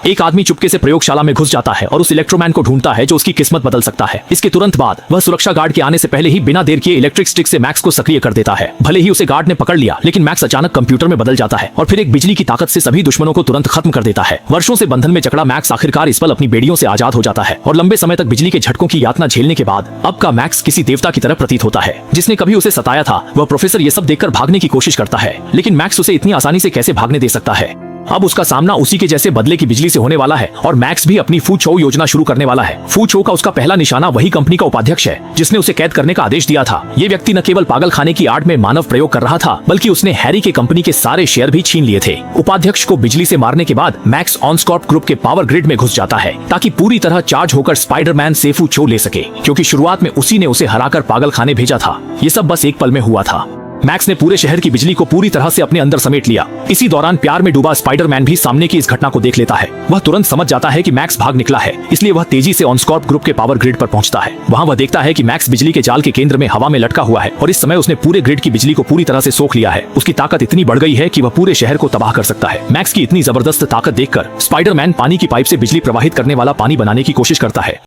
एक आदमी चुपके से प्रयोगशाला में घुस जाता है और उस इलेक्ट्रोमैन को ढूंढता है जो उसकी किस्मत बदल सकता है। इसके तुरंत बाद वह सुरक्षा गार्ड के आने से पहले ही बिना देर किए इलेक्ट्रिक स्टिक से मैक्स को सक्रिय कर देता है। भले ही उसे गार्ड ने पकड़ लिया, लेकिन मैक्स अचानक कंप्यूटर में बदल जाता है और फिर एक बिजली की ताकत से सभी दुश्मनों को तुरंत खत्म कर देता है। वर्षों से बंधन में जकड़ा मैक्स आखिरकार इस पल अपनी बेड़ियों से आजाद हो जाता है और लंबे समय तक बिजली के झटकों की यातना झेलने के बाद अब का मैक्स किसी देवता की तरह प्रतीत होता है। जिसने कभी उसे सताया था, वह प्रोफेसर ये सब देखकर भागने की कोशिश करता है, लेकिन मैक्स उसे इतनी आसानी से कैसे भागने दे सकता है। अब उसका सामना उसी के जैसे बदले की बिजली से होने वाला है और मैक्स भी अपनी फू चो योजना शुरू करने वाला है। फू चो का उसका पहला निशाना वही कंपनी का उपाध्यक्ष है जिसने उसे कैद करने का आदेश दिया था। ये व्यक्ति न केवल पागल खाने की आड़ में मानव प्रयोग कर रहा था, बल्कि उसने हैरी के कंपनी के सारे शेयर भी छीन लिए थे। उपाध्यक्ष को बिजली से मारने के बाद मैक्स ऑनस्कॉर्प ग्रुप के पावर ग्रिड में घुस जाता है ताकि पूरी तरह चार्ज होकर स्पाइडरमैन से फू चो ले सके, क्योंकि शुरुआत में उसी ने उसे हराकर पागल खाने भेजा था। ये सब बस एक पल में हुआ था। मैक्स ने पूरे शहर की बिजली को पूरी तरह से अपने अंदर समेट लिया। इसी दौरान प्यार में डूबा स्पाइडरमैन भी सामने की इस घटना को देख लेता है। वह तुरंत समझ जाता है कि मैक्स भाग निकला है, इसलिए वह तेजी से ऑनस्कॉर्प ग्रुप के पावर ग्रिड पर पहुंचता है। वहां वह देखता है कि मैक्स बिजली के जाल के केंद्र में हवा में लटका हुआ है और इस समय उसने पूरे ग्रिड की बिजली को पूरी तरह से सोख लिया है। उसकी ताकत इतनी बढ़ गई है कि वह पूरे शहर को तबाह कर सकता है। मैक्स की इतनी जबरदस्त ताकत देखकर स्पाइडरमैन पानी की पाइप से बिजली प्रवाहित करने वाला पानी बनाने की कोशिश करता है।